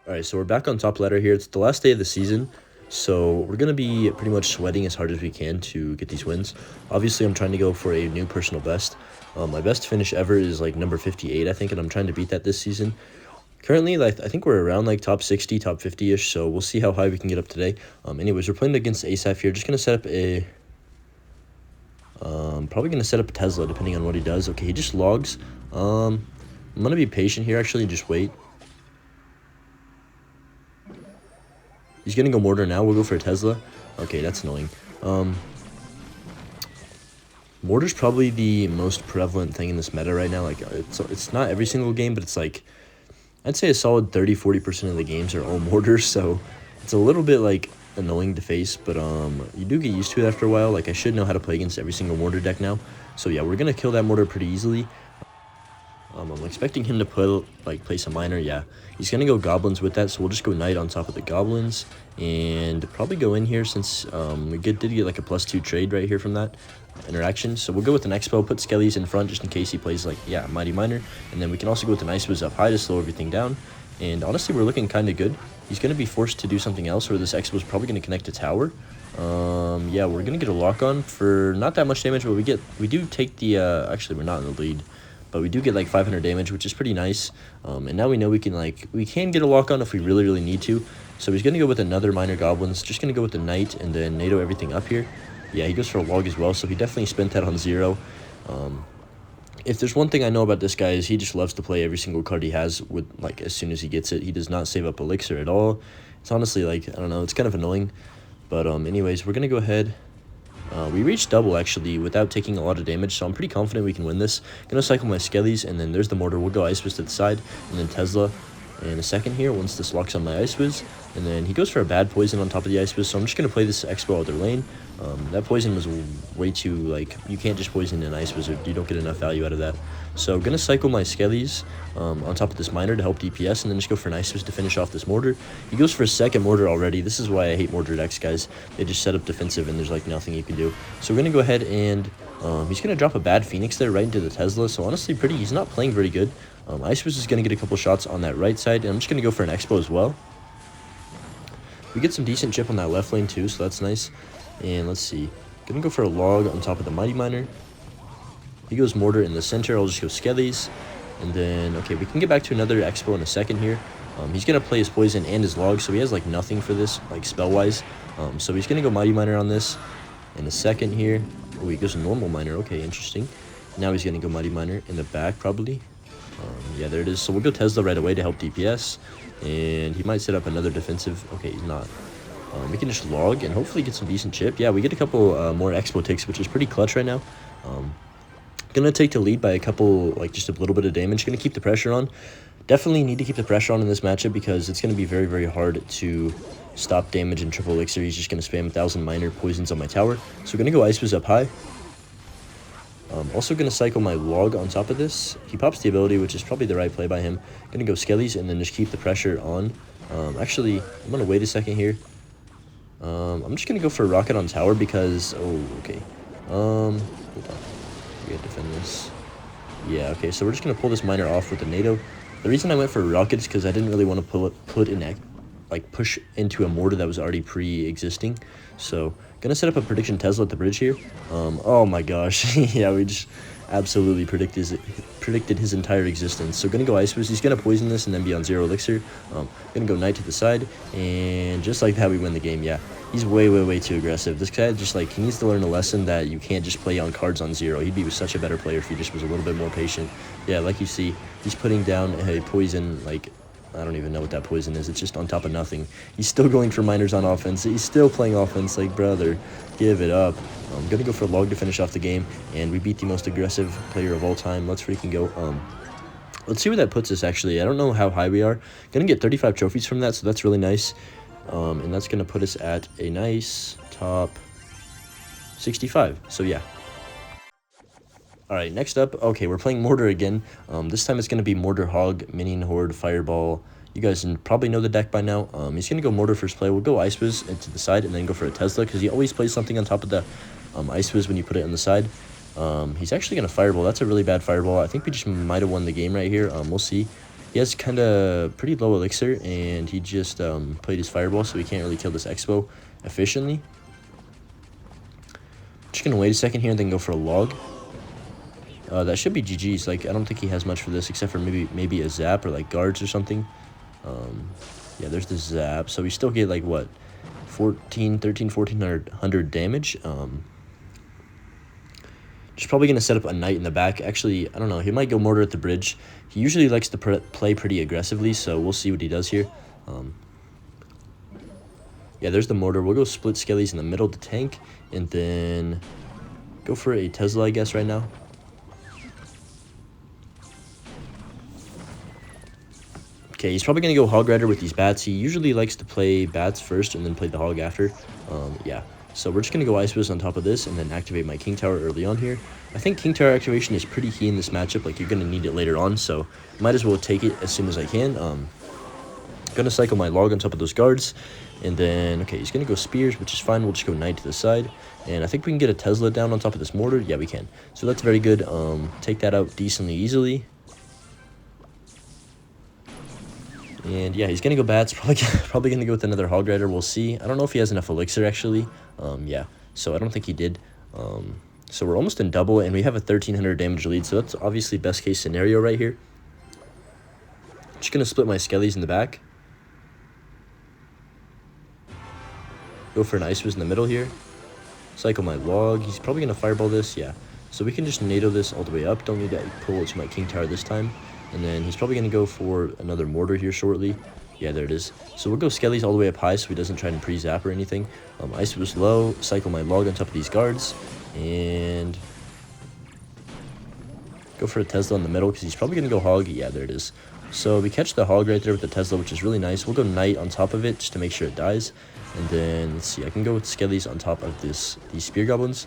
Alright, so we're back on top ladder here. It's the last day of the season, so we're going to be pretty much sweating as hard as we can to get these wins. Obviously, I'm trying to go for a new personal best. My best finish ever is like number 58, I think, and I'm trying to beat that this season. Currently, like, I think we're around like top 60, top 50-ish, so we'll see how high we can get up today. Anyways, we're playing against Asaph here. Just going to set up a... probably going to set up a Tesla, depending on what he does. Okay, he just logs. I'm going to be patient here, actually, and just wait. He's going to go mortar now. We'll go for a Tesla. Okay, that's annoying. Mortar's probably the most prevalent thing in this meta right now. Like, it's not every single game, but it's like, I'd say a solid 30-40% of the games are all mortars, so it's a little bit, like, annoying to face, but you do get used to it after a while. Like, I should know how to play against every single mortar deck now. So, yeah, we're going to kill that mortar pretty easily. I'm expecting him to place a miner. Yeah, he's going to go goblins with that, so we'll just go knight on top of the goblins and probably go in here since we did get like a +2 trade right here from that interaction. So we'll go with an expo, put skellies in front just in case he plays like, yeah, mighty miner, and then we can also go with the nice was up high to slow everything down. And honestly, we're looking kind of good. He's going to be forced to do something else, or this expo is probably going to connect to tower. Yeah, we're going to get a lock on for not that much damage, but we do take the actually we're not in the lead, but we do get like 500 damage, which is pretty nice. And now we know we can get a lock on if we really need to. So he's going to go with another minor goblins, just going to go with the knight and then NATO everything up here. Yeah, he goes for a log as well, so he definitely spent that on 0. If there's one thing I know about this guy is he just loves to play every single card he has with, like, as soon as he gets it. He does not save up elixir at all. It's honestly, like, I don't know, it's kind of annoying. But anyways, we're going to go ahead. We reached double, actually, without taking a lot of damage, so I'm pretty confident we can win this. Going to cycle my skellies, and then there's the mortar. We'll go Ice Wiz to the side, and then Tesla in a second here once this locks on my Ice Wiz. And then he goes for a bad poison on top of the Ice Wiz, so I'm just going to play this expo out their lane. That poison was way too, like, you can't just poison an Ice Wizard. You don't get enough value out of that. So going to cycle my skellies on top of this miner to help DPS, and then just go for an Ice Wiz to finish off this mortar. He goes for a second mortar already. This is why I hate mortar decks, guys. They just set up defensive, and there's, like, nothing you can do. So we're going to go ahead and he's going to drop a bad Phoenix there right into the Tesla. So honestly, he's not playing very good. Ice Wiz is going to get a couple shots on that right side, and I'm just going to go for an expo as well. We get some decent chip on that left lane too, so that's nice. And let's see. Gonna go for a log on top of the mighty miner. He goes mortar in the center. I'll just go skellies. And then, okay, we can get back to another expo in a second here. He's gonna play his poison and his log, so he has like nothing for this, like spell-wise. So he's gonna go mighty miner on this in a second here. Oh, he goes a normal miner. Okay, interesting. Now he's gonna go mighty miner in the back, probably. Yeah, there it is. So we'll go Tesla right away to help DPS. And he might set up another defensive. Okay, he's not. We can just log and hopefully get some decent chip. Yeah, we get a couple more expo ticks, which is pretty clutch right now. Gonna take the lead by a couple, like just a little bit of damage. Gonna keep the pressure on. Definitely need to keep the pressure on in this matchup because it's gonna be very hard to stop damage in triple elixir. He's just gonna spam 1,000 minor poisons on my tower. So we're gonna go Ice Wiz up high. Also going to cycle my log on top of this. He pops the ability, which is probably the right play by him. Going to go skellies and then just keep the pressure on. Actually, I'm going to wait a second here. I'm just going to go for a rocket on tower because... Oh, okay. Hold on. We gotta defend this. Yeah, okay, so we're just going to pull this miner off with the NATO. The reason I went for a rocket is because I didn't really want to push into a mortar that was already pre-existing. So... Gonna set up a prediction Tesla at the bridge here. Oh my gosh. Yeah, we just absolutely predicted his entire existence. So gonna go Ice Wiz. He's gonna poison this and then be on 0 elixir. Gonna go knight to the side. And just like that, we win the game. Yeah, he's way too aggressive. This guy just, like, he needs to learn a lesson that you can't just play on cards on 0. He'd be such a better player if he just was a little bit more patient. Yeah, like you see, he's putting down a poison, like... I don't even know what that poison is. It's just on top of nothing. He's still going for miners on offense. He's still playing offense. Like, brother, give it up. I'm going to go for a log to finish off the game. And we beat the most aggressive player of all time. Let's freaking go. Let's see where that puts us, actually. I don't know how high we are. Going to get 35 trophies from that, so that's really nice. And that's going to put us at a nice top 65. So, yeah. Alright, next up, okay, we're playing Mortar again. This time it's going to be Mortar Hog, Minion Horde, Fireball. You guys probably know the deck by now. He's going to go Mortar first play. We'll go Ice Wiz into the side and then go for a Tesla because he always plays something on top of the Ice Wiz when you put it on the side. He's actually going to Fireball. That's a really bad Fireball. I think we just might have won the game right here. We'll see. He has kind of pretty low elixir, and he just played his fireball, so he can't really kill this Expo efficiently. Just gonna wait a second here and then go for a log. That should be GG's. Like, I don't think he has much for this except for maybe a zap or like guards or something. Yeah, there's the zap. So we still get like what, 1400 damage. Just probably gonna set up a knight in the back. Actually, I don't know. He might go mortar at the bridge. He usually likes to play pretty aggressively, so we'll see what he does here. Yeah, there's the mortar. We'll go split skellies in the middle to tank, and then go for a Tesla, I guess, right now. Okay, he's probably going to go Hog Rider with these bats. He usually likes to play bats first and then play the hog after. Yeah, so we're just going to go Ice Whiz on top of this and then activate my King Tower early on here. I think King Tower activation is pretty key in this matchup. Like, you're going to need it later on, so might as well take it as soon as I can. Going to cycle my log on top of those guards. And then, okay, he's going to go Spears, which is fine. We'll just go Knight to the side. And I think we can get a Tesla down on top of this mortar. Yeah, we can. So that's very good. Take that out decently easily. And yeah, he's going to go bats. Probably going to go with another Hog Rider. We'll see. I don't know if he has enough elixir, actually. Yeah, so I don't think he did. So we're almost in double, and we have a 1300 damage lead. So that's obviously best case scenario right here. Just going to split my skellies in the back. Go for an Ice Whiz in the middle here. Cycle my log. He's probably going to fireball this. Yeah, so we can just NATO this all the way up. Don't need to pull it to my King Tower this time. And then he's probably going to go for another mortar here shortly. Yeah, there it is. So we'll go skellies all the way up high so he doesn't try and pre-zap or anything. Ice was low. Cycle my log on top of these guards. And go for a Tesla in the middle because he's probably going to go hog. Yeah, there it is. So we catch the hog right there with the Tesla, which is really nice. We'll go Knight on top of it just to make sure it dies. And then, let's see, I can go with skellies on top of these Spear Goblins.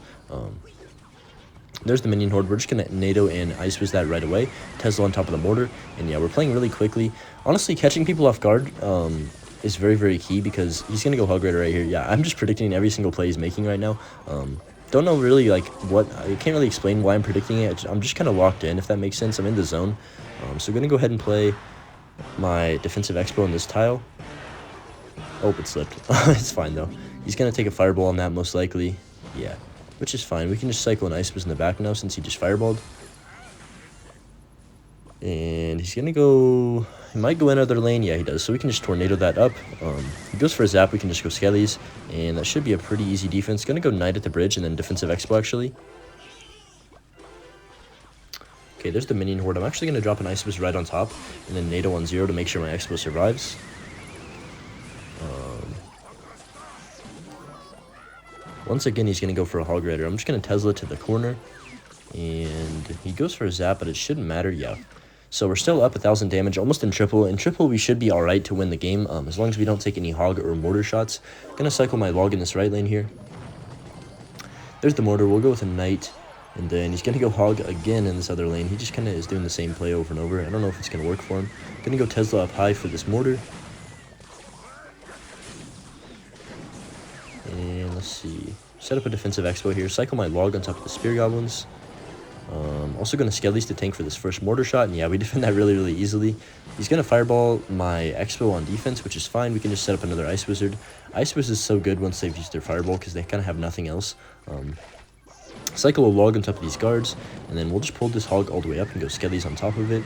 There's the minion horde. We're just going to NATO and Ice Whiz that right away. Tesla on top of the mortar. And yeah, we're playing really quickly. Honestly, catching people off guard is very, very key because he's going to go Hog Rider right here. Yeah, I'm just predicting every single play he's making right now. Don't know really like what, I can't really explain why I'm predicting it. I'm just kind of locked in, if that makes sense. I'm in the zone. So I'm going to go ahead and play my defensive expo on this tile. Oh, it slipped. It's fine, though. He's going to take a fireball on that, most likely. Yeah, which is fine. We can just cycle an Ice Whiz in the back now since he just fireballed. And he's going to go... He might go in other lane. Yeah, he does. So we can just tornado that up. He goes for a zap. We can just go skellies. And that should be a pretty easy defense. Going to go Knight at the bridge and then defensive expo, actually. Okay, there's the minion horde. I'm actually going to drop an Ice Whiz right on top and then NATO on 0 to make sure my expo survives. Once again, he's going to go for a Hog Rider. I'm just going to Tesla to the corner. And he goes for a zap, but it shouldn't matter. Yeah. So we're still up 1,000 damage, almost in triple. In triple, we should be all right to win the game, as long as we don't take any hog or mortar shots. Going to cycle my log in this right lane here. There's the mortar. We'll go with a Knight. And then he's going to go hog again in this other lane. He just kind of is doing the same play over and over. I don't know if it's going to work for him. Going to go Tesla up high for this mortar. And let's see. Set up a defensive expo here. Cycle my log on top of the Spear Goblins. Also going to skellies to tank for this first mortar shot. And yeah, we defend that really, really easily. He's going to fireball my expo on defense, which is fine. We can just set up another Ice Wizard. Ice Wizard is so good once they've used their fireball because they kind of have nothing else. Cycle a log on top of these guards. And then we'll just pull this hog all the way up and go skellies on top of it.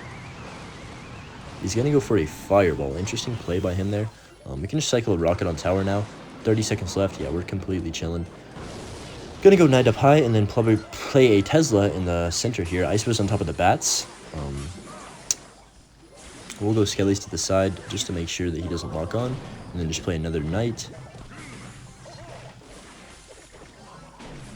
He's going to go for a fireball. Interesting play by him there. We can just cycle a rocket on tower now. 30 seconds left. Yeah, we're completely chilling. Gonna go Knight up high and then probably play a Tesla in the center here. Ice Whiz on top of the bats. We'll go skellies to the side just to make sure that he doesn't lock on. And then just play another Knight.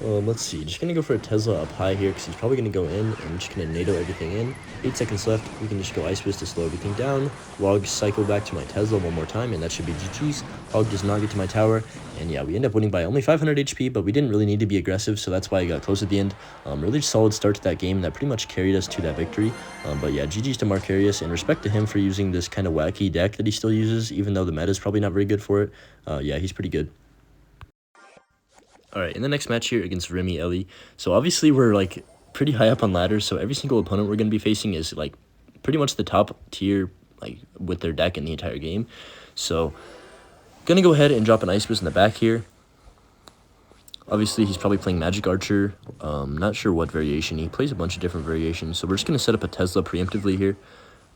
Let's see. Just going to go for a Tesla up high here because he's probably going to go in. I'm just going to NATO everything in. 8 seconds left. We can just go Ice Whiz to slow everything down. Log cycle back to my Tesla one more time, and that should be GG's. Hog does not get to my tower. And yeah, we end up winning by only 500 HP, but we didn't really need to be aggressive, so that's why I got close at the end. Really solid start to that game. That pretty much carried us to that victory. But yeah, GG's to Marcarius, and respect to him for using this kind of wacky deck that he still uses, even though the meta is probably not very good for it. Yeah, he's pretty good. Alright, in the next match here against Remy Ellie, so obviously we're like pretty high up on ladders, so every single opponent we're going to be facing is like pretty much the top tier like with their deck in the entire game. So gonna go ahead and drop an Ice Wiz in the back here. Obviously, he's probably playing Magic Archer. Not sure what variation. He plays a bunch of different variations. So we're just going to set up a Tesla preemptively here.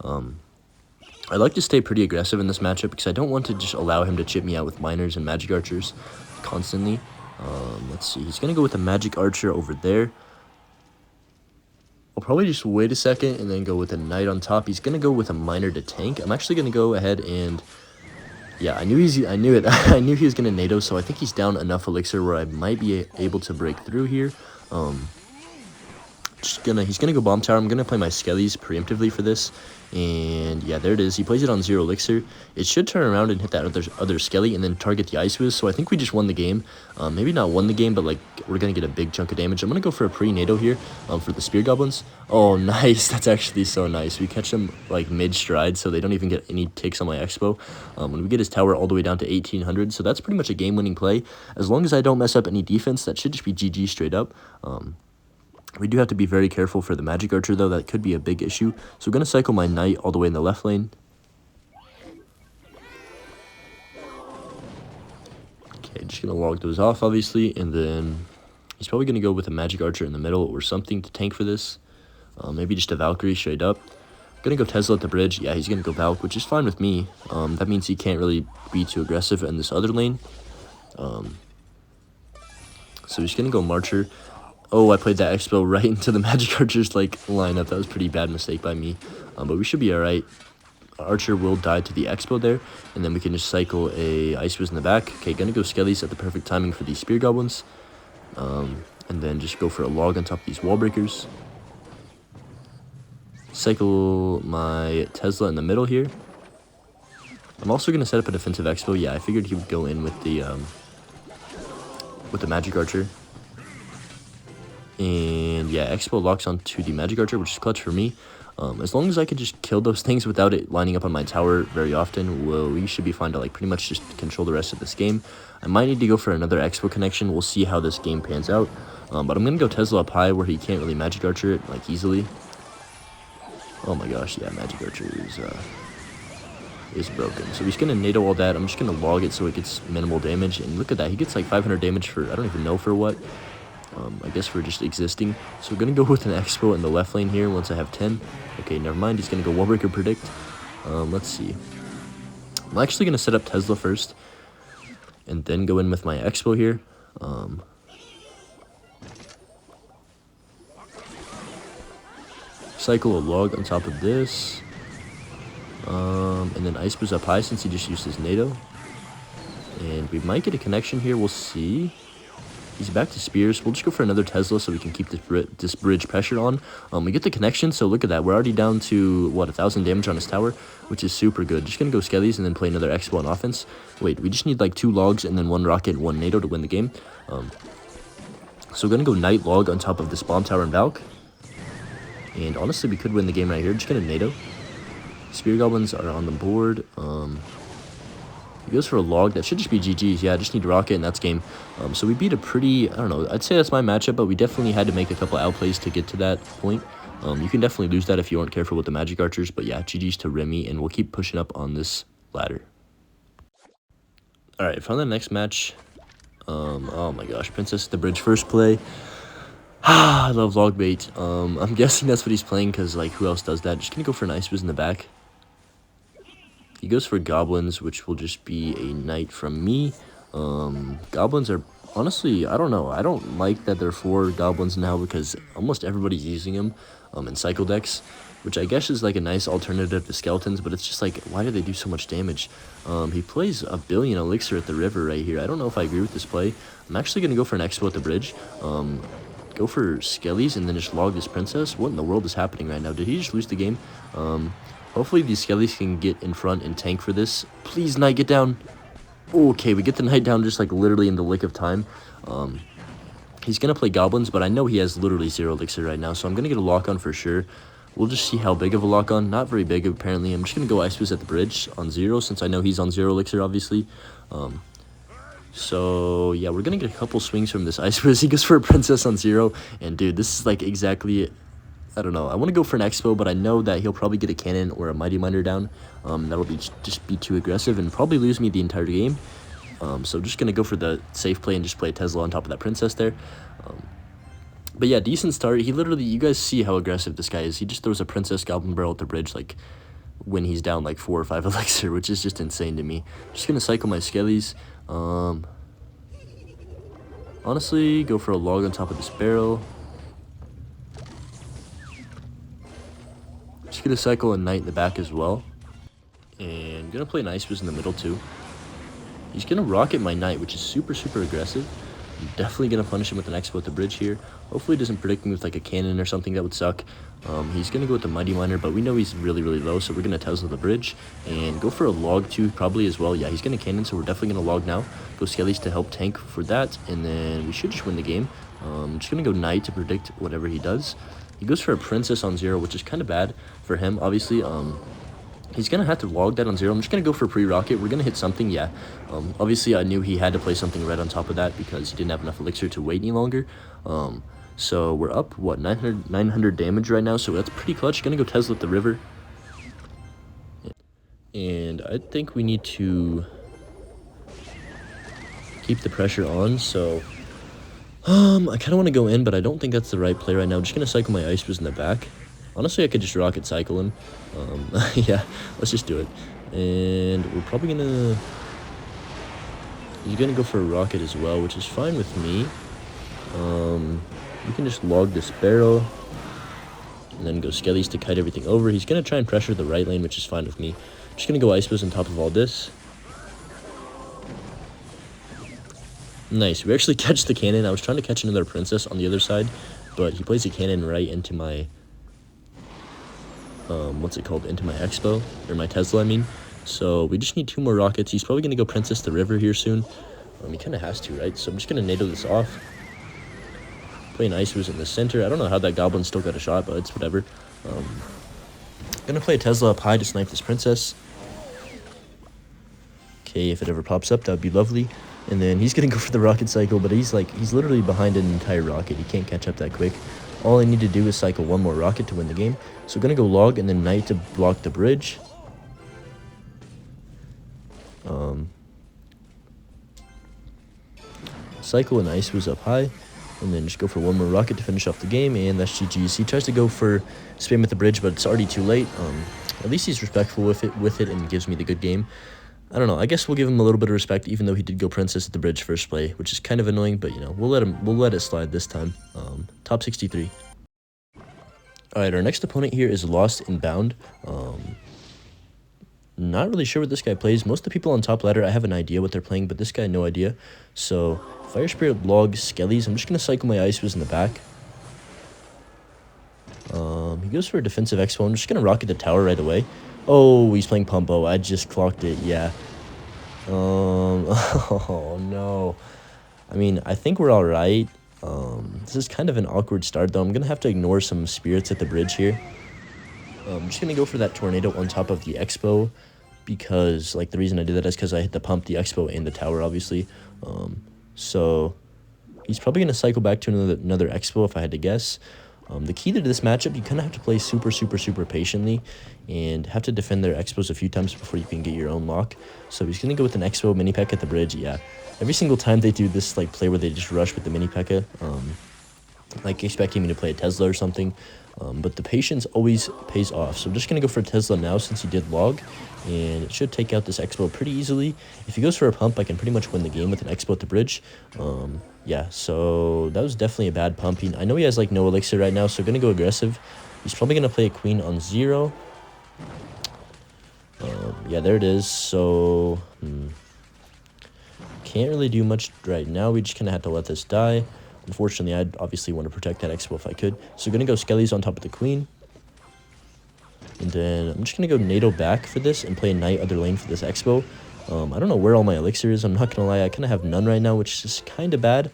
I like to stay pretty aggressive in this matchup because I don't want to just allow him to chip me out with Miners and Magic Archers constantly. Let's see. He's going to go with a Magic Archer over there. I'll probably just wait a second and then go with a Knight on top. He's going to go with a Miner to tank. I'm actually going to go ahead and... yeah, I knew it. I knew he was going to NATO, so I think he's down enough elixir where I might be able to break through here. He's gonna go bomb tower. I'm gonna play my Skellies preemptively for this, and yeah, there it is. He plays it on 0 elixir. It should turn around and hit that other Skelly and then target the Ice Wiz. So I think we just won the game. Maybe not won the game, but like we're gonna get a big chunk of damage. I'm gonna go for a pre-NATO here for the Spear Goblins. Oh, nice. That's actually so nice. We catch them like mid-stride, so they don't even get any ticks on my Expo. When we get his tower all the way down to 1800, so that's pretty much a game-winning play. As long as I don't mess up any defense, that should just be GG straight up. We do have to be very careful for the Magic Archer, though. That could be a big issue. So we're going to cycle my Knight all the way in the left lane. Okay, just going to log those off, obviously. And then he's probably going to go with a Magic Archer in the middle or something to tank for this. Maybe just a Valkyrie straight up. Going to go Tesla at the bridge. Yeah, he's going to go Valk, which is fine with me. That means he can't really be too aggressive in this other lane. So he's going to go Marcher. Oh, I played that Expo right into the Magic Archer's like lineup. That was a pretty bad mistake by me. But we should be alright. Archer will die to the Expo there. And then we can just cycle a Ice Wiz in the back. Okay, gonna go Skellies at the perfect timing for these Spear Goblins. And then just go for a log on top of these Wall Breakers. Cycle my Tesla in the middle here. I'm also gonna set up a defensive Expo. Yeah, I figured he would go in with the Magic Archer. And yeah, Expo locks onto the Magic Archer, which is clutch for me. As long as I can just kill those things without it lining up on my tower very often, we should be fine to like pretty much just control the rest of this game. I might need to go for another Expo connection. We'll see how this game pans out. But I'm going to go Tesla up high where he can't really Magic Archer it like easily. Oh my gosh, yeah, Magic Archer is broken. So he's going to NATO all that. I'm just going to log it so it gets minimal damage. And look at that. He gets like 500 damage for, I don't even know for what. I guess for just existing. So we're going to go with an Expo in the left lane here once I have 10. Okay, never mind. He's going to go Wallbreaker Predict. Let's see. I'm actually going to set up Tesla first. And then go in with my Expo here. Cycle a log on top of this. And then Ice Wiz up high since he just used his NATO. And we might get a connection here. We'll see. He's back to Spears. We'll just go for another Tesla so we can keep this bridge pressure on. We get the connection, so look at that. We're already down to, what, 1,000 damage on his tower, which is super good. Just going to go Skellies and then play another Expo on offense. Wait, we just need like 2 logs and then 1 rocket and 1 NATO to win the game. So we're going to go Knight log on top of this bomb tower and Valk. And honestly, we could win the game right here. Just going to NATO. Spear Goblins are on the board. He goes for a log. That should just be GG's. Yeah, I just need to rocket, and that's game. So we beat a pretty, I don't know, I'd say that's my matchup, but we definitely had to make a couple outplays to get to that point. You can definitely lose that if you aren't careful with the Magic Archers, but yeah, GG's to Remy, and we'll keep pushing up on this ladder. Alright, for the next match, oh my gosh, Princess at the Bridge first play. I love log bait. I'm guessing that's what he's playing, because, like, who else does that? Just gonna go for an Ice Wiz in the back. He goes for Goblins, which will just be a Knight from me. Goblins are, honestly, I don't know. I don't like that there are 4 Goblins now because almost everybody's using them in Cycle decks, which I guess is like a nice alternative to Skeletons, but it's just like, why do they do so much damage? He plays a billion elixir at the river right here. I don't know if I agree with this play. I'm actually going to go for an Expo at the bridge. Go for Skellies and then just log this Princess. What in the world is happening right now? Did he just lose the game? Hopefully these Skellies can get in front and tank for this. Please, Knight, get down. Okay, we get the Knight down just like literally in the lick of time. He's going to play Goblins, but I know he has literally 0 elixir right now, so I'm going to get a lock on for sure. We'll just see how big of a lock on. Not very big, apparently. I'm just going to go Ice Wiz at the bridge on 0, since I know he's on 0 elixir, obviously. So, yeah, we're going to get a couple swings from this Ice Wiz. He goes for a Princess on 0, and dude, this is like exactly I don't know. I want to go for an Expo, but I know that he'll probably get a cannon or a Mighty Miner down. That'll be just be too aggressive and probably lose me the entire game. So just going to go for the safe play and just play Tesla on top of that Princess there. But yeah, decent start. He literally, you guys see how aggressive this guy is. He just throws a Princess Goblin Barrel at the bridge, like, when he's down, like, 4 or 5 elixir, which is just insane to me. Just going to cycle my Skellies. Honestly, go for a log on top of this barrel. Just going to cycle a Knight in the back as well. And going to play an Ice Wiz in the middle, too. He's going to rocket my Knight, which is super, super aggressive. I'm definitely going to punish him with an Expo at the bridge here. Hopefully he doesn't predict me with like a cannon or something. That would suck. He's going to go with the Mighty Miner, but we know he's really, really low, so we're going to Tesla the bridge and go for a log too, probably as well. Yeah, he's going to cannon, so we're definitely going to log now. Go Skellies to help tank for that, and then we should just win the game. I'm just going to go Knight to predict whatever he does. He goes for a Princess on 0, which is kind of bad for him, obviously. He's going to have to log that on 0. I'm just going to go for pre-rocket. We're going to hit something, yeah. Obviously, I knew he had to play something red on top of that because he didn't have enough elixir to wait any longer. So we're up, what, 900 damage right now, so that's pretty clutch. Going to go Tesla at the river. And I think we need to keep the pressure on, so I kind of want to go in, but I don't think that's the right play right now. I'm just going to cycle my Ice Wiz in the back. Honestly, I could just rocket cycle him. Yeah, let's just do it. And we're probably gonna... He's gonna go for a rocket as well, which is fine with me. We can just log this barrel. And then go Skellies to kite everything over. He's gonna try and pressure the right lane, which is fine with me. Just gonna go Ice Wiz on top of all this. Nice, we actually catch the cannon. I was trying to catch another Princess on the other side, but he plays a cannon right into my... into my Expo, or my Tesla, I mean. So we just need 2 more rockets. He's probably going to go Princess the river here soon. He kind of has to, right? So I'm just going to NATO this off. Play an Ice Wiz in the center. I don't know how that Goblin still got a shot, but it's whatever. Going to play a Tesla up high to snipe this Princess. Okay, if it ever pops up, that would be lovely. And then he's going to go for the rocket cycle, but he's literally behind an entire rocket. He can't catch up that quick. All I need to do is cycle 1 more rocket to win the game. So going to go log and then Knight to block the bridge. Cycle and Ice Wiz up high. And then just go for 1 more rocket to finish off the game. And that's GG's. He tries to go for spam at the bridge, but it's already too late. At least he's respectful with it and gives me the good game. I don't know. I guess we'll give him a little bit of respect, even though he did go Princess at the bridge first play, which is kind of annoying. But you know, we'll let it slide this time. Top 63. All right, our next opponent here is Lost in Bound. Not really sure what this guy plays. Most of the people on top ladder, I have an idea what they're playing, but this guy, no idea. So Fire Spirit, log, Skellies. I'm just gonna cycle my Ice Wiz in the back. He goes for a defensive Expo. I'm just gonna rocket the tower right away. Oh, he's playing Pumpo. I just clocked it, yeah. Oh, no. I mean, I think we're all right. This is kind of an awkward start, though. I'm going to have to ignore some spirits at the bridge here. I'm just going to go for that Tornado on top of the Expo because, like, the reason I did that is because I hit the pump, the Expo, and the tower, obviously. So he's probably going to cycle back to another Expo if I had to guess. The key to this matchup, you kind of have to play super, super, super patiently and have to defend their Expos a few times before you can get your own lock. So he's going to go with an Expo mini P.E.K.K.A at the bridge. Yeah, every single time they do this like play where they just rush with the mini P.E.K.K.A, like expecting me to play a Tesla or something. But the patience always pays off. So I'm just going to go for a Tesla now since he did log. And it should take out this Expo pretty easily. If he goes for a pump, I can pretty much win the game with an Expo at the bridge. Yeah, so that was definitely a bad pumping. I know he has like no elixir right now, so going to go aggressive. He's probably going to play a queen on 0. Yeah, there it is. So can't really do much right now. We just kind of have to let this die. Unfortunately, I'd obviously want to protect that Expo if I could. So going to go Skellies on top of the queen. And then I'm just going to go NATO back for this and play a Knight other lane for this Expo. I don't know where all my elixir is. I'm not going to lie. I kind of have none right now, which is kind of bad.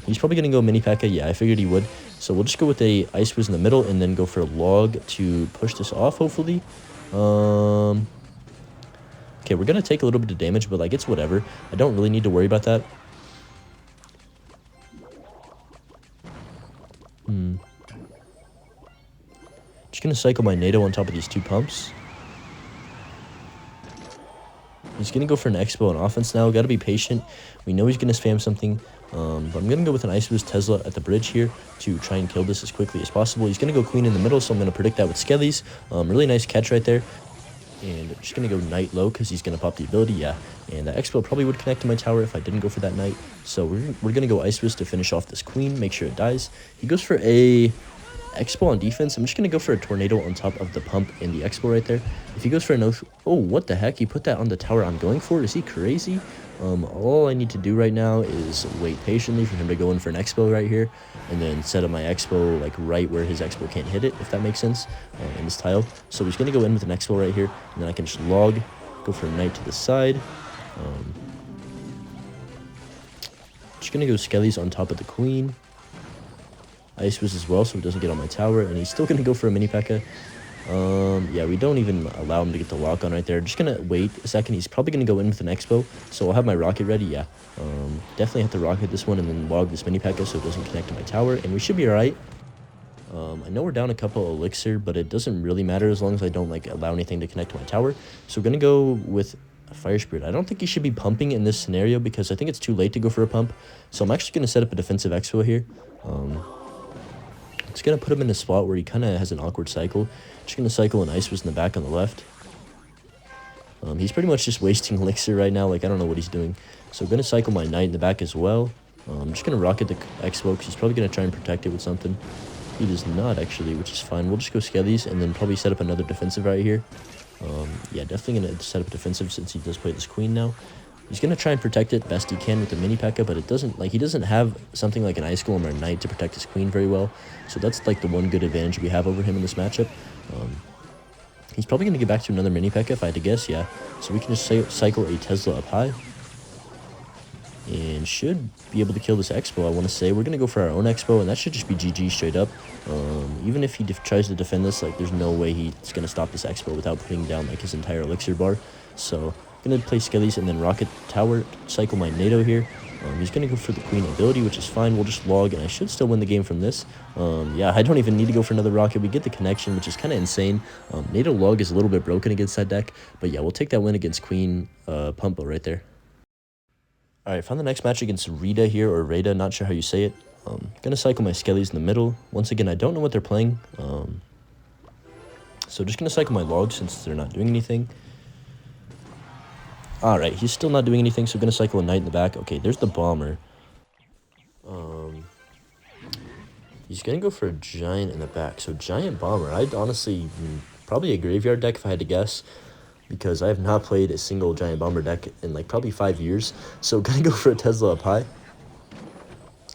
He's probably going to go mini P.E.K.K.A. Yeah, I figured he would. So we'll just go with a Ice Wiz in the middle and then go for a log to push this off, hopefully. Okay, we're going to take a little bit of damage, but like it's whatever. I don't really need to worry about that. going to cycle my NATO on top of these 2 pumps. He's going to go for an Expo on offense now. Got to be patient. We know he's going to spam something. But I'm going to go with an Ice Boost Tesla at the bridge here to try and kill this as quickly as possible. He's going to go Queen in the middle, so I'm going to predict that with Skellies. Really nice catch right there. And just going to go Knight low because he's going to pop the ability, yeah. And that Expo probably would connect to my tower if I didn't go for that Knight. So we're going to go Ice Boost to finish off this Queen, make sure it dies. He goes for a Expo on defense. I'm just going to go for a Tornado on top of the pump and the Expo right there. If he goes for a no... Oh, what the heck? He put that on the tower I'm going for? Is he crazy? All I need to do right now is wait patiently for him to go in for an Expo right here. And then set up my Expo like right where his Expo can't hit it, if that makes sense, in this tile. So he's going to go in with an Expo right here. And then I can just log, go for a Knight to the side. Just going to go Skellies on top of the Queen. Ice Boost as well, so he doesn't get on my tower, and he's still going to go for a mini P.E.K.K.A. Yeah, we don't even allow him to get the lock on right there. Just going to wait a second. He's probably going to go in with an Expo, so I'll have my rocket ready, yeah. Definitely have to rocket this one and then log this mini P.E.K.K.A. so it doesn't connect to my tower, and we should be alright. I know we're down a couple elixir, but it doesn't really matter as long as I don't like allow anything to connect to my tower. So we're going to go with a Fire Spirit. I don't think he should be pumping in this scenario because I think it's too late to go for a pump. So I'm actually going to set up a defensive Expo here. It's going to put him in a spot where he kind of has an awkward cycle. Just going to cycle an Ice Boost in the back on the left. He's pretty much just wasting elixir right now. Like, I don't know what he's doing. So I'm going to cycle my Knight in the back as well. I'm just going to rocket the Expo because he's probably going to try and protect it with something. He does not, actually, which is fine. We'll just go Skellies and then probably set up another defensive right here. Yeah, definitely going to set up defensive since he does play this Queen now. He's going to try and protect it best he can with the mini P.E.K.K.A, but it doesn't, like, he doesn't have something like an Ice Golem or a Knight to protect his Queen very well. So that's, like, the one good advantage we have over him in this matchup. He's probably going to get back to another mini P.E.K.K.A if I had to guess, yeah. So we can just cycle a Tesla up high. And should be able to kill this Expo, I want to say. We're going to go for our own Expo, and that should just be GG straight up. Even if he tries to defend this, like, there's no way he's going to stop this Expo without putting down, like, his entire elixir bar. So I'm going to play Skellies and then rocket tower, cycle my NATO here. He's going to go for the Queen ability, which is fine. We'll just log, and I should still win the game from this. Yeah, I don't even need to go for another rocket. We get the connection, which is kind of insane. NATO log is a little bit broken against that deck, but yeah, we'll take that win against Queen Pumpo right there. Alright, found the next match against Rita here, or Rada, not sure how you say it. Gonna cycle my Skellies in the middle. Once again, I don't know what they're playing. So just gonna cycle my logs since they're not doing anything. Alright, he's still not doing anything, so gonna cycle a Knight in the back. Okay, there's the Bomber. He's gonna go for a Giant in the back. So Giant Bomber, I'd honestly probably a Graveyard deck if I had to guess, because I have not played a single Giant Bomber deck in like probably 5 years. So gonna go for a Tesla up high.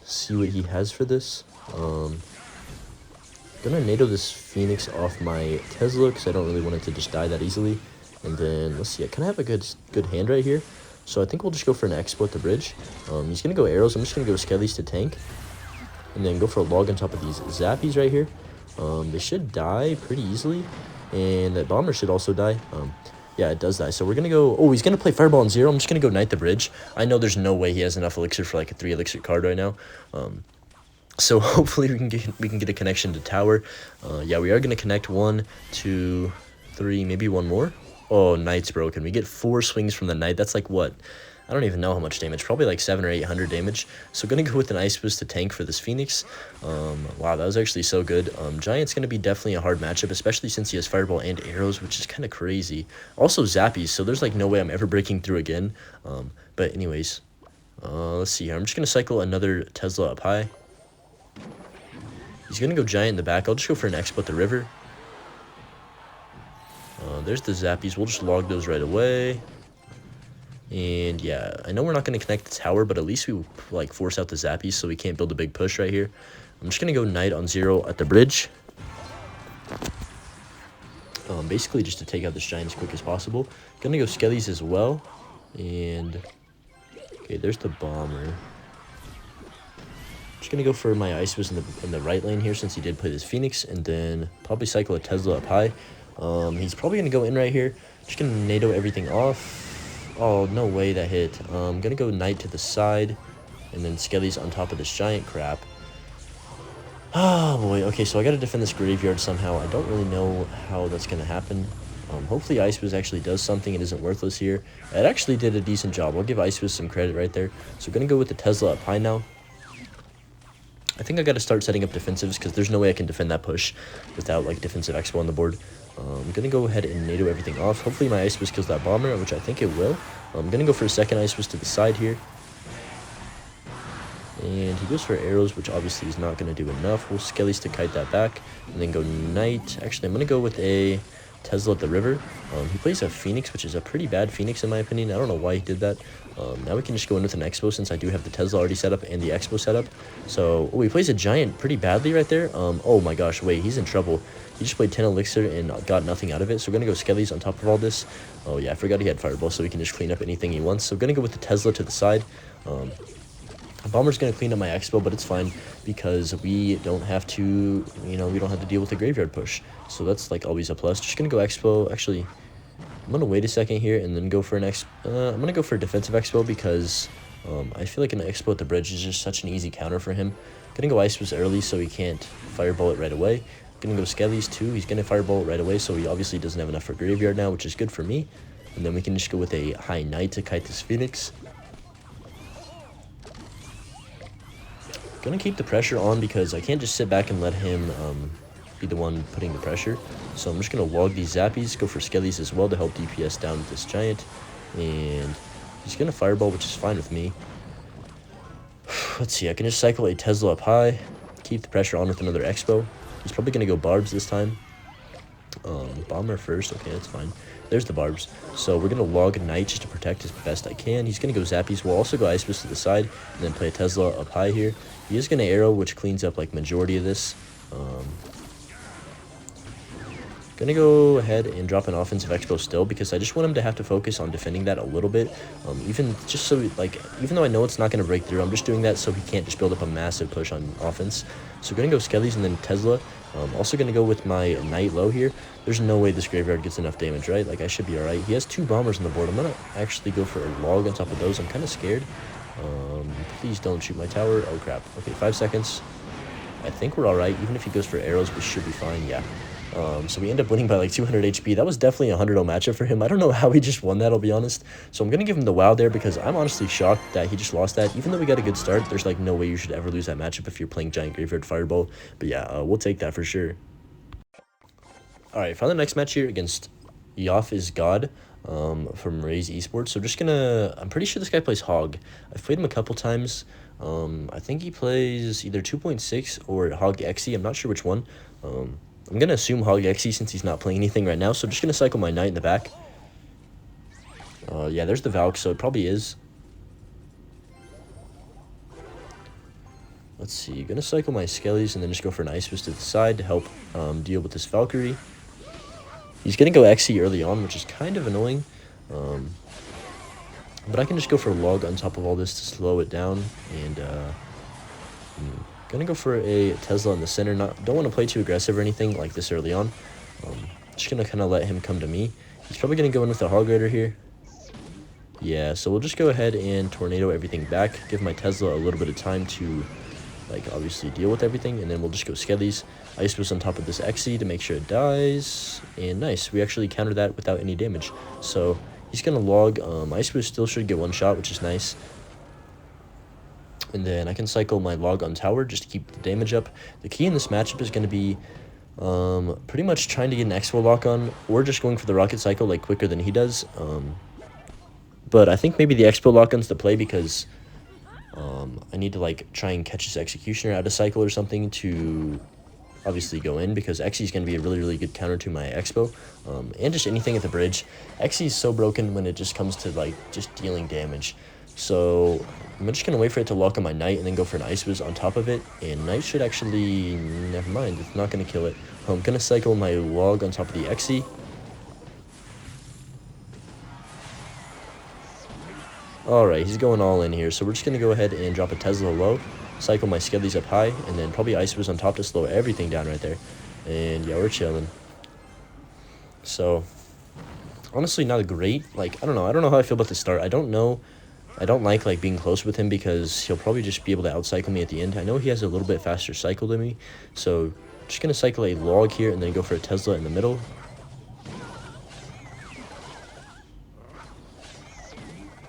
See what he has for this. Gonna NATO this Phoenix off my Tesla because I don't really want it to just die that easily. And then let's see, I kind of have a good hand right here. So I think we'll just go for an Expo at the bridge. He's gonna go arrows. I'm just gonna go Skellies to tank, and then go for a log on top of these Zappies right here. They should die pretty easily, and that Bomber should also die. Yeah, it does die. So we're going to go... Oh, he's going to play Fireball on 0. I'm just going to go Knight the bridge. I know there's no way he has enough elixir for like a 3 elixir card right now. So hopefully we can get a connection to tower. Yeah, we are going to connect 1, 2, 3, maybe one more. Oh, Knight's broken. We get 4 swings from the Knight. That's like what? I don't even know how much damage. Probably like 700 or 800 damage. So going to go with an Ice Boost to tank for this Phoenix. Wow, that was actually so good. Giant's going to be definitely a hard matchup, especially since he has Fireball and arrows, which is kind of crazy. Also Zappies, so there's like no way I'm ever breaking through again. But anyways, let's see here. I'm just going to cycle another Tesla up high. He's going to go Giant in the back. I'll just go for an Expo at the river. There's the Zappies. We'll just log those right away. And yeah, I know we're not going to connect the tower, but at least we like force out the Zappies so we can't build a big push right here. I'm just going to go Knight on 0 at the bridge. Basically just to take out this Giant as quick as possible. Going to go Skellies as well. And okay, there's the Bomber. Just going to go for my Ice Boost in the right lane here since he did play this Phoenix. And then probably cycle a Tesla up high. He's probably going to go in right here. Just going to NATO everything off. Oh, no way that hit. I'm going to go Knight to the side, and then Skellies on top of this Giant crap. Oh boy, okay, so I gotta defend this graveyard somehow. I don't really know how that's gonna happen. Hopefully Ice Wiz actually does something. It isn't worthless here. It actually did a decent job. I'll give Ice Wiz some credit right there. So we're gonna go with the Tesla up high now. I think I gotta start setting up defensives because there's no way I can defend that push without like defensive expo on the board. I'm gonna go ahead and NATO everything off. Hopefully my Ice Wiz kills that bomber, which I think it will. I'm gonna go for a second Ice Wiz to the side here. And he goes for arrows, which obviously is not going to do enough. We'll Skellies to kite that back, and then go Knight. Actually, I'm going to go with a Tesla at the river. He plays a Phoenix, which is a pretty bad Phoenix in my opinion. I don't know why he did that. Now we can just go in with an Expo since I do have the Tesla already set up and the Expo set up. So, oh, he plays a Giant pretty badly right there. Oh my gosh, wait, he's in trouble. He just played 10 Elixir and got nothing out of it. So we're going to go Skellies on top of all this. Oh yeah, I forgot he had Fireball, so we can just clean up anything he wants. So we're going to go with the Tesla to the side. Bomber's going to clean up my Expo, but it's fine because we don't have to, we don't have to deal with the graveyard push. So that's like always a plus. Just going to go Expo. Actually, I'm going to wait a second here and then go for an I'm going to go for a defensive Expo because I feel like an Expo at the bridge is just such an easy counter for him. Going to go Ice Wiz early so he can't Fireball it right away. Going to go Skellies too. He's going to Fireball it right away, so he obviously doesn't have enough for graveyard now, which is good for me. And then we can just go with a high Knight to kite this Phoenix. Gonna keep the pressure on because I can't just sit back and let him be the one putting the pressure. So I'm just gonna log these Zappies, go for Skellies as well to help DPS down with this Giant. And he's gonna Fireball, which is fine with me. Let's see, I can just cycle a Tesla up high, keep the pressure on with another Expo. He's probably gonna go Barbs this time. Bomber first, okay, that's fine. There's the Barbs. So we're going to log Knight just to protect as best I can. He's going to go Zappies. We'll also go Ice Wiz to the side and then play a Tesla up high here. He is going to Arrow, which cleans up like majority of this. Going to go ahead and drop an offensive Expo still because I just want him to have to focus on defending that a little bit. Even though I know it's not going to break through, I'm just doing that so he can't just build up a massive push on offense. So we're going to go Skellies and then Tesla. Also going to go with my Knight low here. There's no way this graveyard gets enough damage, right? Like, I should be alright. He has 2 bombers on the board. I'm going to actually go for a log on top of those. I'm kind of scared. Please don't shoot my tower. Oh, crap. Okay, 5 seconds. I think we're alright. Even if he goes for arrows, we should be fine. Yeah. So we end up winning by like 200 HP. That was definitely a 100-0 matchup for him. I don't know how he just won that, I'll be honest. So I'm going to give him the wow there because I'm honestly shocked that he just lost that. Even though we got a good start, there's like no way you should ever lose that matchup if you're playing Giant Graveyard Fireball. But yeah, we'll take that for sure. Alright, found the next match here against Yoff is God from Raze Esports. So I'm pretty sure this guy plays Hog. I've played him a couple times. I think he plays either 2.6 or Hog XE. I'm not sure which one. I'm going to assume Hog XE since he's not playing anything right now. So I'm just going to cycle my Knight in the back. Yeah, there's the Valk, so it probably is. Let's see. Going to cycle my Skellies and then just go for an Ice Wiz to the side to help deal with this Valkyrie. He's going to go XE early on, which is kind of annoying. But I can just go for a log on top of all this to slow it down. And gonna go for a Tesla in the center. Don't want to play too aggressive or anything like this early on. Just gonna kind of let him come to me. He's probably gonna go in with a Hog Rider here. Yeah, so we'll just go ahead and tornado everything back. Give my Tesla a little bit of time to, like, obviously deal with everything, and then we'll just go Skellies. Ice Wiz on top of this XE to make sure it dies. And nice, we actually countered that without any damage. So he's gonna log. Ice Wiz still should get one shot, which is nice. And then I can cycle my log on tower just to keep the damage up. The key in this matchup is going to be pretty much trying to get an Expo lock on or just going for the rocket cycle like quicker than he does. But I think maybe the Expo lock on's the play because I need to like try and catch his Executioner out of cycle or something to obviously go in because XE is going to be a really, really good counter to my Expo. And just anything at the bridge. XE is so broken when it just comes to like just dealing damage. So I'm just going to wait for it to lock on my Knight and then go for an Ice Wiz on top of it. And Knight should actually... Never mind, it's not going to kill it. I'm going to cycle my log on top of the XE. Alright, he's going all in here. So we're just going to go ahead and drop a Tesla low. Cycle my Skellies up high. And then probably Ice Wiz on top to slow everything down right there. And yeah, we're chilling. So, honestly, not a great... Like, I don't know how I feel about the start. I don't know... I don't like being close with him because he'll probably just be able to outcycle me at the end. I know he has a little bit faster cycle than me, so just going to cycle a log here and then go for a Tesla in the middle.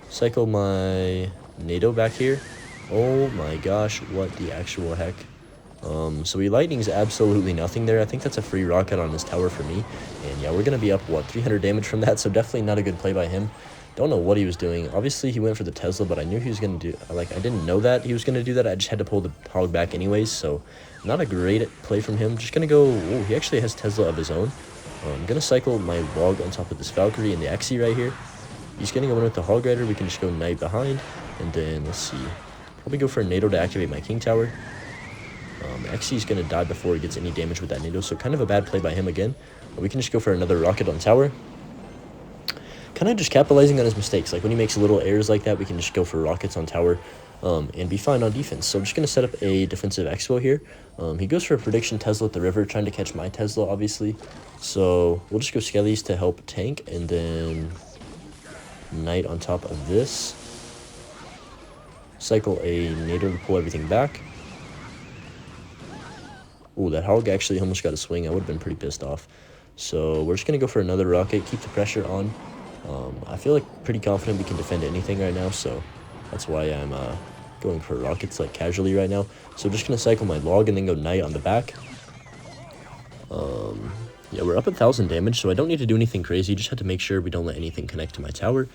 Cycle my NATO back here. Oh my gosh, what the actual heck. So he lightnings absolutely nothing there. I think that's a free rocket on his tower for me. And yeah, we're going to be up, what, 300 damage from that, so definitely not a good play by him. Don't know what he was doing. Obviously, he went for the Tesla, but I knew he was going to do... Like, I didn't know that he was going to do that. I just had to pull the hog back anyways, so not a great play from him. Just going to go... Oh, he actually has Tesla of his own. I'm going to cycle my log on top of this Valkyrie and the XE right here. He's going to go in with the Hog Rider. We can just go Knight behind, and then, let's see. Probably go for a NATO to activate my King Tower. XE is going to die before he gets any damage with that NATO, so kind of a bad play by him again. We can just go for another rocket on tower. Kind of just capitalizing on his mistakes. Like when he makes little errors like that, we can just go for rockets on tower and be fine on defense. So I'm just going to set up a defensive expo here. He goes for a prediction Tesla at the river, trying to catch my Tesla, obviously. So we'll just go Skellies to help tank, and then Knight on top of this. Cycle a NATO to pull everything back. Ooh, that hog actually almost got a swing. I would have been pretty pissed off. So we're just going to go for another rocket, keep the pressure on. I feel like pretty confident we can defend anything right now, so that's why I'm going for rockets like casually right now. So I'm just going to cycle my log and then go Knight on the back. Yeah, we're up 1,000 damage, so I don't need to do anything crazy. Just have to make sure we don't let anything connect to my tower.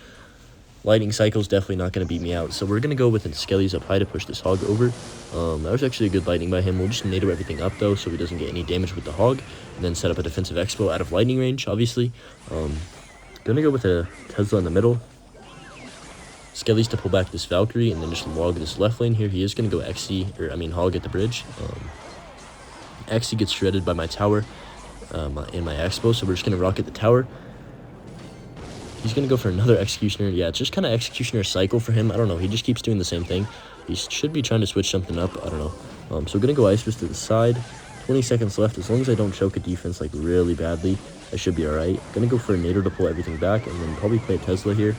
Lightning cycle's definitely not going to beat me out, so we're going to go with the Skellies up high to push this hog over. That was actually a good lightning by him. We'll just NATO everything up, though, so he doesn't get any damage with the hog, and then set up a defensive expo out of lightning range, obviously. Gonna go with a Tesla in the middle. Skellies to pull back this Valkyrie, and then just log this left lane here. He is going to go XE, or I mean hog at the bridge. XE gets shredded by my tower in my expo, so we're just going to rocket the tower. He's going to go for another Executioner. Yeah, it's just kind of Executioner cycle for him. I don't know. He just keeps doing the same thing. He should be trying to switch something up. I don't know. So we're going to go Ice Fist to the side. 20 seconds left. As long as I don't choke a defense like really badly, I should be alright. Going to go for a NATO to pull everything back, and then probably play a Tesla here.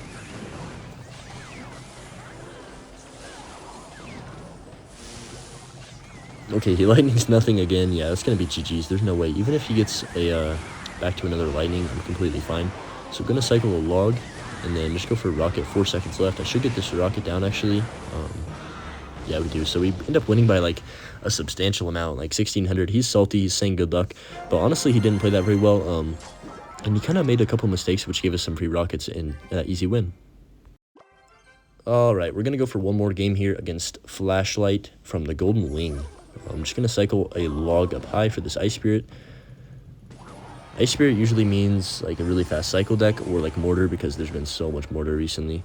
Okay, he lightnings nothing again. Yeah, that's going to be GG's. There's no way. Even if he gets a back to another lightning, I'm completely fine. So I'm going to cycle a log, and then just go for a rocket. 4 seconds left. I should get this rocket down, actually. Yeah, we do. So we end up winning by, like, a substantial amount, like 1,600. He's salty. He's saying good luck. But honestly, he didn't play that very well. And he kind of made a couple mistakes, which gave us some free rockets and easy win. Alright, we're going to go for one more game here against Flashlight from the Golden Wing. I'm just going to cycle a log up high for this Ice Spirit. Ice Spirit usually means like a really fast cycle deck or like Mortar, because there's been so much Mortar recently.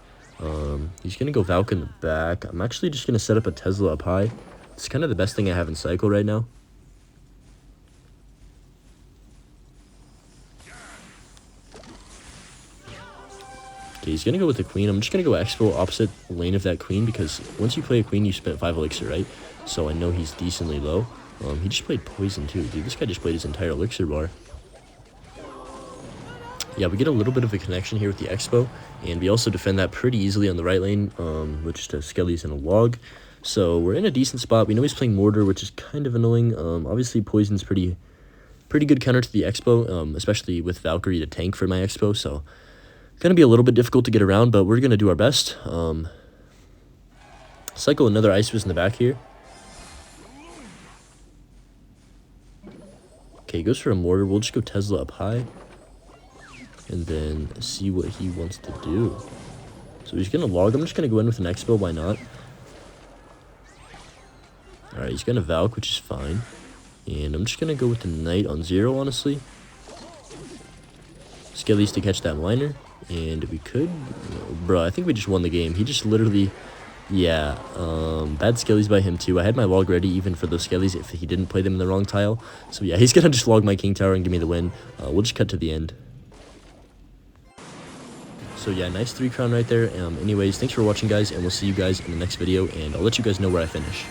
He's going to go Valk in the back. I'm actually just going to set up a Tesla up high. It's kind of the best thing I have in cycle right now. Okay, he's going to go with the Queen. I'm just going to go Expo opposite lane of that Queen, because once you play a Queen, you spent 5 elixir, right? So I know he's decently low. He just played Poison too. Dude, this guy just played his entire elixir bar. Yeah, we get a little bit of a connection here with the Expo, and we also defend that pretty easily on the right lane, with just a Skellies and a log. So we're in a decent spot. We know he's playing Mortar, which is kind of annoying. Obviously, Poison's pretty good counter to the Expo, especially with Valkyrie to tank for my Expo, so going to be a little bit difficult to get around, but we're going to do our best. Cycle another Ice Fist in the back here. Okay, he goes for a Mortar. We'll just go Tesla up high, and then see what he wants to do. So he's going to log. I'm just going to go in with an Expo. Why not? Alright, he's going to Valk, which is fine. And I'm just going to go with the Knight on 0, honestly. Skellies to catch that liner. And we could... Bro, I think we just won the game. He just literally... Yeah, bad Skellies by him too. I had my log ready even for those Skellies if he didn't play them in the wrong tile. So yeah, he's going to just log my King Tower and give me the win. We'll just cut to the end. So yeah, nice 3 crown right there. Anyways, thanks for watching, guys, and we'll see you guys in the next video, and I'll let you guys know where I finish.